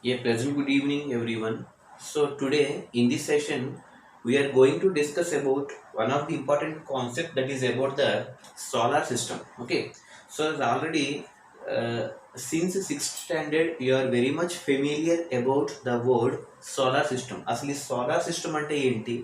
A pleasant good evening, everyone. So today in this session, we are going to discuss about one of the important concept that is about the solar system. Okay, so already since sixth standard, you are very much familiar about the word solar system. అసలు ఈ solar system అంటే ఏంటి,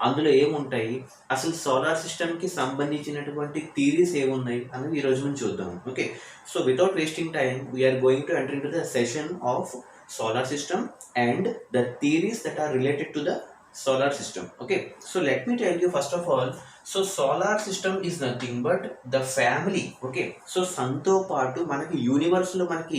అందులో ఏముంటాయి, అసలు solar సిస్టమ్కి సంబంధించినటువంటి theories ఏమున్నాయి అనేది ఈ రోజు నుంచి చూద్దాం. Okay, so without wasting time we're going to enter into the session of solar system and the theories that are related to the solar system. Okay, so let me tell you first of all, so solar system is nothing but the family. Okay, so సన్తో పాటు మనకి యూనివర్స్లో మనకి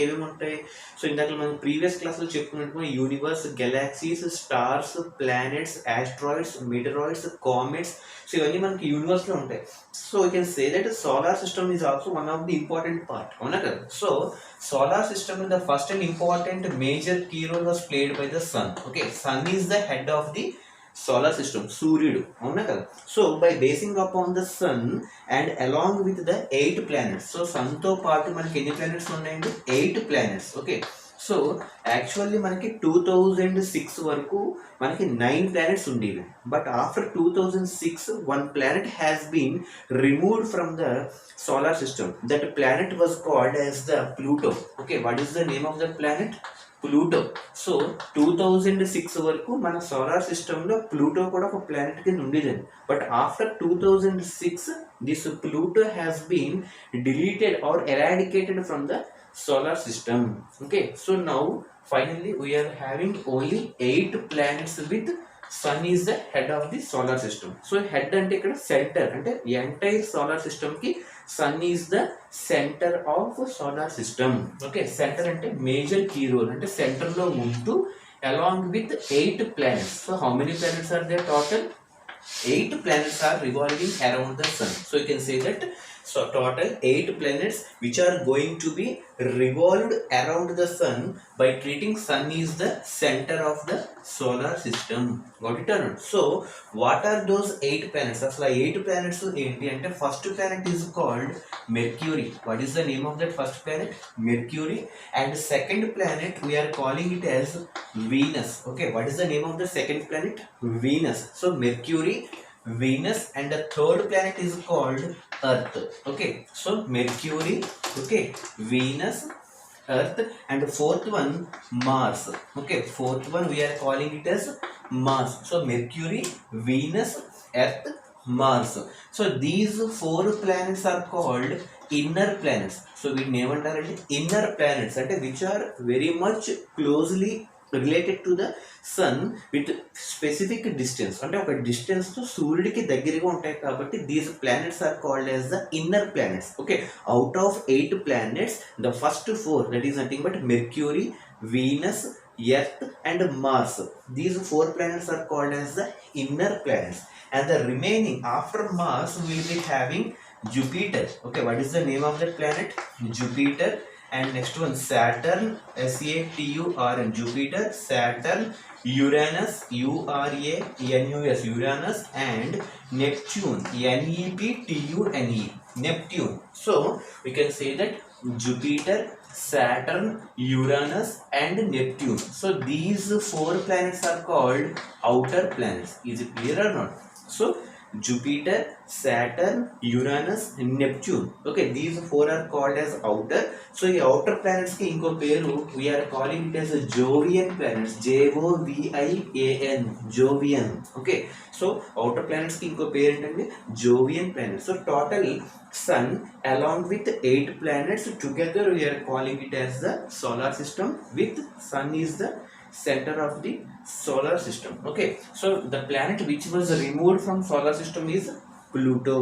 ఏమేమి ఉంటాయి. So ఇందాక మనం previous క్లాస్లో చెప్పుకున్నట్టు universe, galaxies, stars, planets, asteroids, meteoroids, comets, so ఇవన్నీ మనకి యూనివర్స్లో ఉంటాయి. So we can say that solar system is also one of the important part, అవునా కదా. So solar system in the first and important major key role was played by the sun. Okay, sun is the head of the solar system, సూర్యుడు, అవునా కదా. So by basing upon the sun and along with the 8 planets, so సన్తో పాటు మనకి ఎన్ని planets ఉన్నాయండి, 8 planets. Okay, so actually మనకి 2006 వరకు మనకి 9 ప్లానెట్స్ ఉండేవి. But after 2006 one planet has been removed from the solar system. That planet was called as the Pluto. Okay, what is the name of that planet? Pluto. So 2006 వరకు మన solar సిస్టంలో Pluto కూడా ఒక planet కింద ఉండేది. But after 2006 this Pluto has been deleted or eradicated from the solar system. Okay, so now finally we are having only 8 planets with sun is the head of the solar system. So head అంటే ఇక్కడ centre, అంటే entire solar system కి sun is the center of solar system. Okay, center అంటే major key role, అంటే centre లో ఉంటూ along with 8 planets. So how many planets are there total? 8 planets are revolving around the sun. So you can say that, so total 8 planets which are going to be revolved around the sun by treating sun is the center of the solar system. Got it or not? So what are those 8 planets? Asla 8 planets enti ante first planet is called Mercury. What is the name of that first planet? Mercury. And second planet we are calling it as Venus. Okay, what is the name of the second planet? Venus. So Mercury, Venus, and the third planet is called Earth. Okay, so Mercury, okay, Venus, Earth, and the fourth one Mars. Okay, fourth one we are calling it as Mars. So Mercury, Venus, Earth, Mars. So these 4 planets are called inner planets. So we name it inner planets, అంటే which are very much closely related to the sun with specific distance, అంటే ఒక distance తో సూర్యుడికి దగ్గరగా ఉంటాయి కాబట్టి these planets are called as the inner planets. Okay, out of 8 planets the first 4 that is nothing but Mercury, Venus, Earth and Mars. These 4 planets are called as the inner planets, and the remaining after Mars we will be having Jupiter. Okay, what is the name of that planet? Jupiter. And next one Saturn, Saturn, Jupiter, Saturn, Uranus, Uranus, Uranus, and Neptune, Neptune, Neptune. So we can say that Jupiter, Saturn, Uranus, and Neptune. So these 4 planets are called outer planets. Is it clear or not? So Jupiter, Saturn, Uranus, Neptune. Okay, these 4 are called as outer. So the outer planets ki inko peru we are calling it as a Jovian planets. Jovian, Jovian. Okay, so outer planets ki inko peru entandi Jovian planets. So total sun along with 8 planets together we are calling it as the solar system, with sun is the center of the solar system. Okay, so the planet which was removed from solar system is Pluto.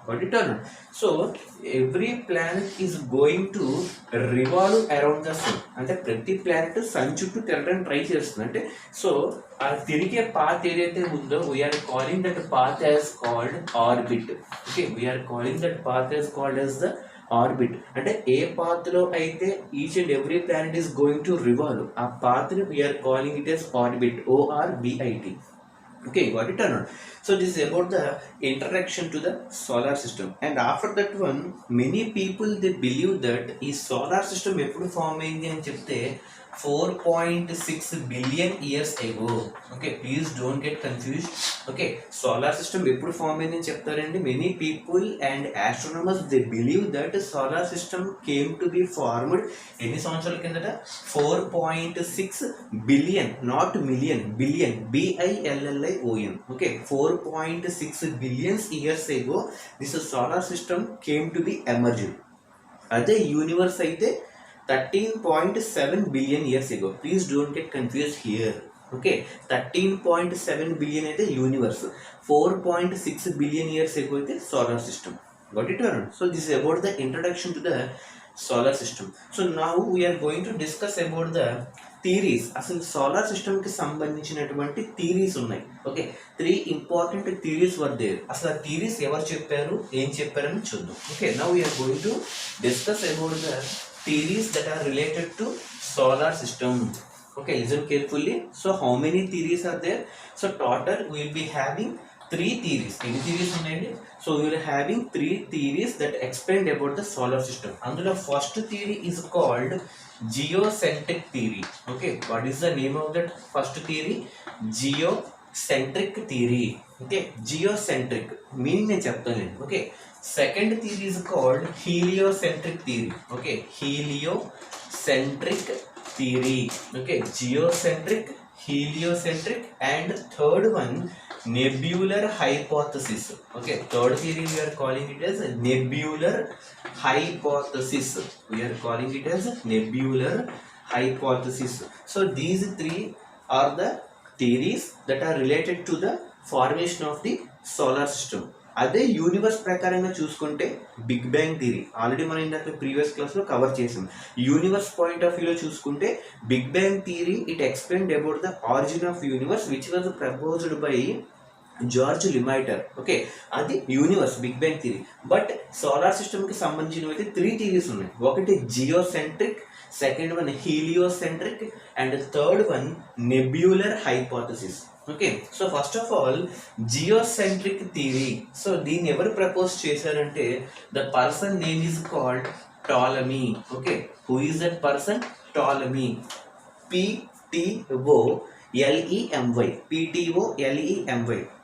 Got it or not? So every planet is going to revolve around the sun. అంటే ప్రతి planet sun చుట్టూ తిరగడానికి try చేస్తుంది. అంటే so ఆ తిరిగే path ఏదైతే ఉందో we're calling that path as called orbit. Okay, we're calling that path as called as the orbit. అంటే ఏ పాత్ లో అయితే each and every planet is going to revolve, ఆ పాత్ ని we're calling it as orbit, ORBIT. Okay, got it or not? So this is about the introduction to the solar system, and after that one many people they believe that ఈ solar system ఎప్పుడు form అయింది అని చెప్తే 4.6 billion years ago. Okay, please don't get confused. Okay, solar system ఎప్పుడు form అయిందని చెప్తారండి. Many people and astronomers they believe that solar system came to be formed ఎన్ని సంవత్సరాల కిందట? 4.6 billion, not million, billion, BILLION. Okay, 4.6 billions years ago this solar system came to be emerged. అదే universe అయితే 13.7 billion years ago. Please don't get confused here. Okay, 13.7 billion అయితే universe, 4.6 billion years ago అయితే solar system. Got it or not? So this is about the introduction to the solar system. So now we are going to discuss about the theories. అసలు solar సిస్టమ్కి సంబంధించినటువంటి theories ఉన్నాయి. Okay, 3 important theories were there. అసలు ఆ theories ఎవరు చెప్పారు, ఏం చెప్పారని చూద్దాం. Okay, now we're going to discuss about the theories that are related to solar system. Okay, listen carefully. So how many theories are there? So total we will be having 3 theories. Any theories ఉన్నాయండి? So we are having 3 theories that explain about the solar system. అందులో first theory is called geocentric theory. Okay, what is the name of that first theory? Geocentric theory. Okay, geocentric meaning నేను చెప్తాను. Okay, second theory is called heliocentric theory. Okay, heliocentric theory. Okay, geocentric, heliocentric, and third one nebular hypothesis. Okay, third theory we are calling it as nebular hypothesis. We are calling it as nebular hypothesis. So these 3 are the theories that are related to the formation of the solar system. అదే universe ప్రకారంగా చూసుకుంటే big bang theory already మనం ఇందాక previous క్లాస్లో cover చేసాం. Universe point of వ్యూలో చూసుకుంటే big bang theory it explained about the origin of universe which was proposed by George లిమైటర్. Okay, అది universe big bang theory. But solar సిస్టమ్కి సంబంధించినవి అయితే 3 థియరీస్ ఉన్నాయి. ఒకటి geocentric, second one heliocentric, and third one nebular hypothesis. Okay, so first of all geocentric theory. So దీన్ని ఎవరు propose చేశారంటే the person name is called Ptolemy. Okay, who is that person? Ptolemy. PTOLEMY,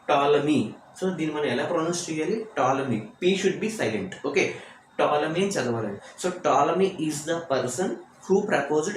Ptolemy. So దీన్ని మనం ఎలా pronounce చేయాలి? Ptolemy. P should be silent. Okay, Ptolemy అని చదవాలండి. So Ptolemy is the person who proposed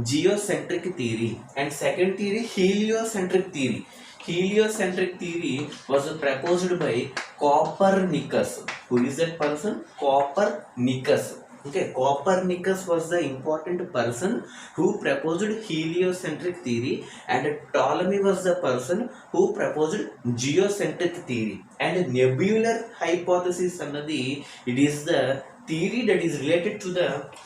geocentric theory. And second theory, heliocentric theory. Heliocentric theory was proposed by Copernicus. Who is that person? Copernicus. Okay, Copernicus was the important person who proposed heliocentric theory, and Ptolemy was the person who proposed geocentric theory. And nebular hypothesis another, it is the theory that is related to the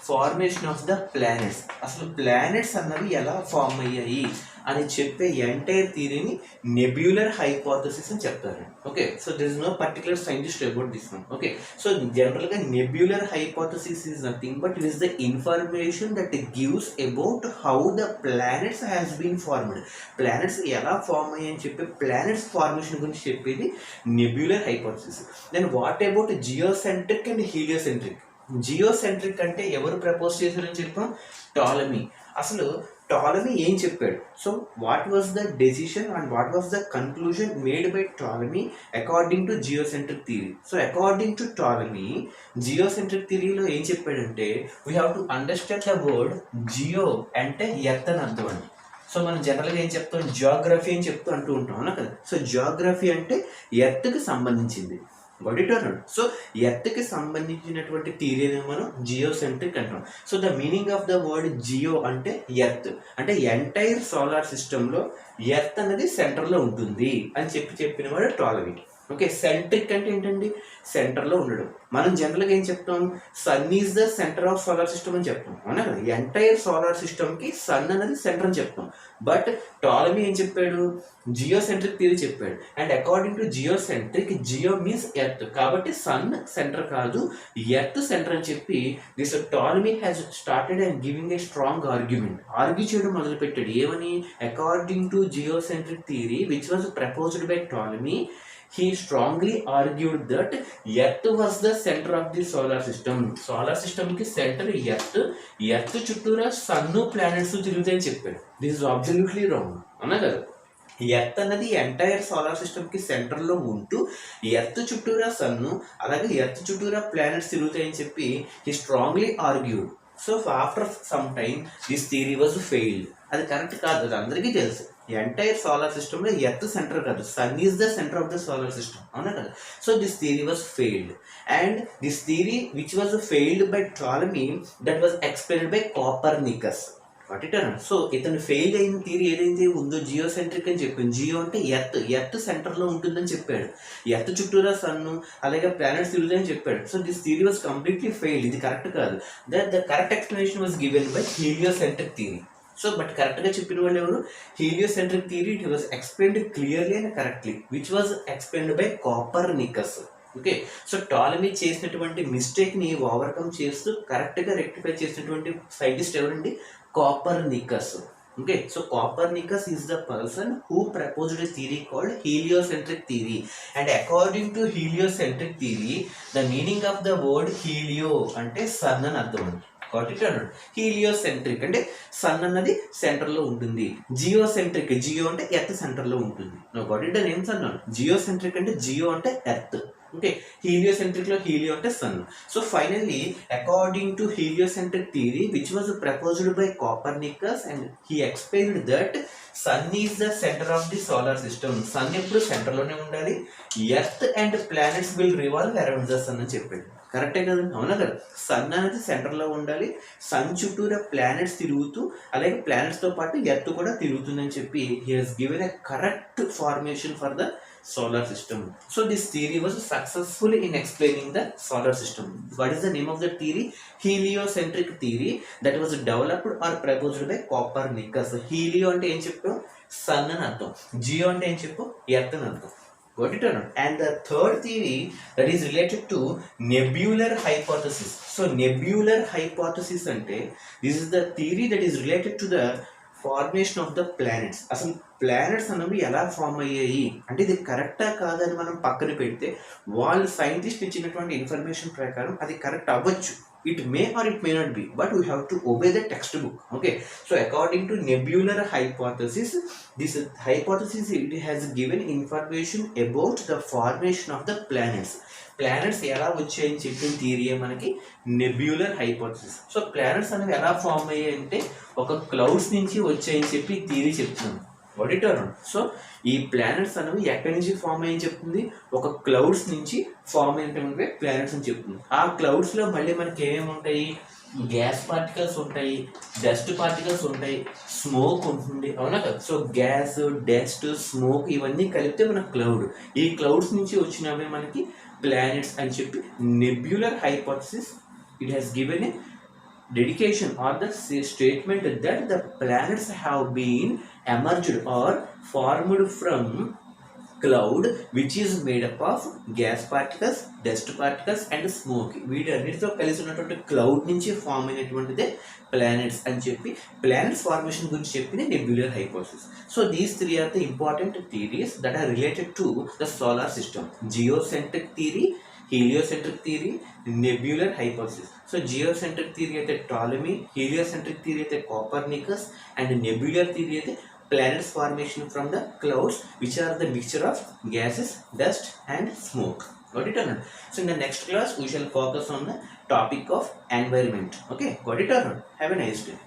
formation of the planets. అసలు planets అన్నవి ఎలా form అయ్యాయి అని చెప్పే entire థియరీని nebular hypothesis అని చెప్తారు. Okay, so there is no particular scientist about this one. Okay, so జనరల్గా nebular hypothesis is nothing but it is the information that gives about how the planets has been formed. Planets ఎలా form అయ్యాయి అని చెప్పి planets formation గురించి చెప్పేది nebular hypothesis. Then what about geocentric and heliocentric? Geocentric అంటే ఎవరు propose చేశారని చెప్పాం? టాలమీ. అసలు టాలమీ ఏం చెప్పాడు? So what was the decision and what was the conclusion made by Ptolemy according to geocentric theory? So according to Ptolemy geocentric థియరీలో ఏం చెప్పాడంటే we have to understand the word geo అంటే earth అని అర్థం అండి. So మనం జనరల్గా ఏం చెప్తాం? జియోగ్రఫీ అని చెప్తూ అంటూ ఉంటాం అవునా కదా. సో జియోగ్రఫీ అంటే ఎర్త్కి సంబంధించింది. Got it or not? So ఎర్త్కి సంబంధించినటువంటి థియరీని మనం జియోసెంట్రిక్ అంటాం. So the meaning of the word geo అంటే ఎర్త్, అంటే ఎంటైర్ సోలార్ సిస్టంలో ఎర్త్ అనేది సెంటర్లో ఉంటుంది అని చెప్పిన వాడు టాలమీ. ఓకే, సెంట్రిక్ అంటే ఏంటండి? సెంటర్లో ఉండడం. మనం జనరల్గా ఏం చెప్తాం? Sun is the centre of solar system అని చెప్తాం అవునా కదా. ఎంటైర్ సోలార్ సిస్టమ్కి సన్ అనేది సెంటర్ అని చెప్తాం. బట్ టాలమీ ఏం చెప్పాడు? జియోసెంట్రిక్ థియరీ చెప్పాడు. And according to geocentric, geo means earth, కాబట్టి సన్ సెంటర్ కాదు ఎర్త్ సెంటర్ అని చెప్పి this Ptolemy has started and giving a strong argue చేయడం మొదలుపెట్టాడు. ఏమని? According to geocentric theory which was proposed by Ptolemy, he strongly argued that Earth was the center of the solar system. Solar system ki center Earth చుట్టూరా sun planets తిరుగుతాయని చెప్పాడు. This is absolutely wrong అన్నా కదా. Earth అన్నది entire solar సిస్టమ్కి సెంటర్లో ఉంటూ earth చుట్టూరా సన్ను అలాగే ఎర్త్ చుట్టూరా ప్లానెట్స్ తిరుగుతాయని చెప్పి he strongly argued. So after some time this theory was failed. అది కరెక్ట్ కాదు, అది అందరికీ తెలుసు. ఎంటైర్ సోలార్ సిస్టంలో ఎర్త్ సెంటర్ కాదు, sun is the centre of the solar system, అవునా కదా. So this theory was failed and this theory which was failed by Ptolemy that was explained by Copernicus. So ఇతను fail అయిన theory ఏదైతే ఉందో geocentric అని చెప్పింది. జియో అంటే ఎర్త్ సెంటర్లో ఉంటుందని చెప్పాడు. ఎర్త్ చుట్టూరా సన్ను అలాగే ప్లానెట్స్ తిరుగుతాయని చెప్పాడు. So this theory was completely failed. ఇది కరెక్ట్ కాదు. The correct explanation was given by heliocentric theory. So but కరెక్ట్గా చెప్పిన వాళ్ళు ఎవరు? Heliocentric theory it was explained clearly and correctly which was explained by Copernicus. Okay, so Ptolemy చేసినటువంటి మిస్టేక్ని overcome చేస్తూ కరెక్ట్గా rectify చేసినటువంటి సైంటిస్ట్ ఎవరండి? Copernicus. Okay, so Copernicus is the person who proposed a theory called heliocentric theory, and according to heliocentric theory, the meaning of the word helio అంటే sun అని అర్థం. got it or not? heliocentric అంటే sun అన్నది centre లో ఉంటుంది. Geocentric, geo అంటే earth centre లో ఉంటుంది. No got it the names అన్నాను. జియోసెంట్రిక్ అంటే జియో అంటే ఎర్త్. ఓకే, హీలియోసెంట్రిక్ లో హీలియో అంటే sun. So finally according to heliocentric theory which was proposed by Copernicus and he explained that sun is the centre of the solar system. Sun ఎప్పుడు centre లోనే ఉండాలి. Earth and planets will revolve around the sun అని చెప్పాడు. కరెక్టే కదండి, అవునా కదా. Sun అనేది సెంటర్లో ఉండాలి, సన్ చుట్టూరా ప్లానెట్స్ తిరుగుతూ అలాగే ప్లానెట్స్తో పాటు ఎర్త్ కూడా తిరుగుతుందని చెప్పి he has given a correct formation for the solar system. So this theory was successful in explaining the solar system. What is the name of the theory? Heliocentric theory that was developed or proposed by Copernicus. Helio అంటే ఏం చెప్పాం? Sun అని అర్థం. జియో అంటే ఏం చెప్పు? Earth అని అర్థం. Got it or not? And the third theory that is related to nebular hypothesis. So nebular hypothesis అంటే this is the theory that is related to the formation of the planets. అసలు planets అనేవి ఎలా form అయ్యాయి అంటే ఇది కరెక్టా కాదని మనం పక్కన పెడితే వాళ్ళు సైంటిస్ట్ ఇచ్చినటువంటి ఇన్ఫర్మేషన్ ప్రకారం అది కరెక్ట్ అవ్వచ్చు. It may or it may not be, but we have to obey the textbook. Okay, so according to nebular hypothesis, this hypothesis it has given information about the formation of the planets. Planets ఎలా వచ్చాయని చెప్పిన థియరీయే మనకి nebular hypothesis. So planets అనేవి ఎలా form అయ్యాయి అంటే ఒక clouds నుంచి వచ్చాయని చెప్పి థియరీ చెప్తున్నాం. ఆడిటర్. సో ఈ ప్లానెట్స్ అనేవి ఎక్కడి నుంచి ఫామ్ అయ్యని చెప్తుంది? ఒక క్లౌడ్స్ నుంచి ఫామ్ అయినటువంటి ప్లానెట్స్ అని చెప్తుంది. ఆ క్లౌడ్స్లో మళ్ళీ మనకి ఏమేమి ఉంటాయి? గ్యాస్ పార్టికల్స్ ఉంటాయి, డస్ట్ పార్టికల్స్ ఉంటాయి, స్మోక్ ఉంటుంది, అవునా కదా. సో గ్యాస్, డస్ట్, స్మోక్ ఇవన్నీ కలిపితే మన క్లౌడ్. ఈ క్లౌడ్స్ నుంచి వచ్చినవే మనకి ప్లానెట్స్ అని చెప్పి nebular hypothesis it has given a dedication or the statement that the planets have been emerged or formed from cloud which is made up of gas particles, dust particles and smoke. వీటన్నిటితో కలిసి ఉన్నటువంటి cloud నుంచి form అయినటువంటిదే planets అని చెప్పి planets formation గురించి చెప్పిన nebular hypothesis. So these three are the important theories that are related to the solar system. Geocentric theory, heliocentric theory, nebular hypothesis. So geocentric theory అయితే Ptolemy, heliocentric theory అయితే Copernicus and nebular theory అయితే planets formation from the clouds which are the mixture of gases, dust and smoke. Got it or not? So in the next class we shall focus on the topic of environment. Okay, got it or not? Have a nice day.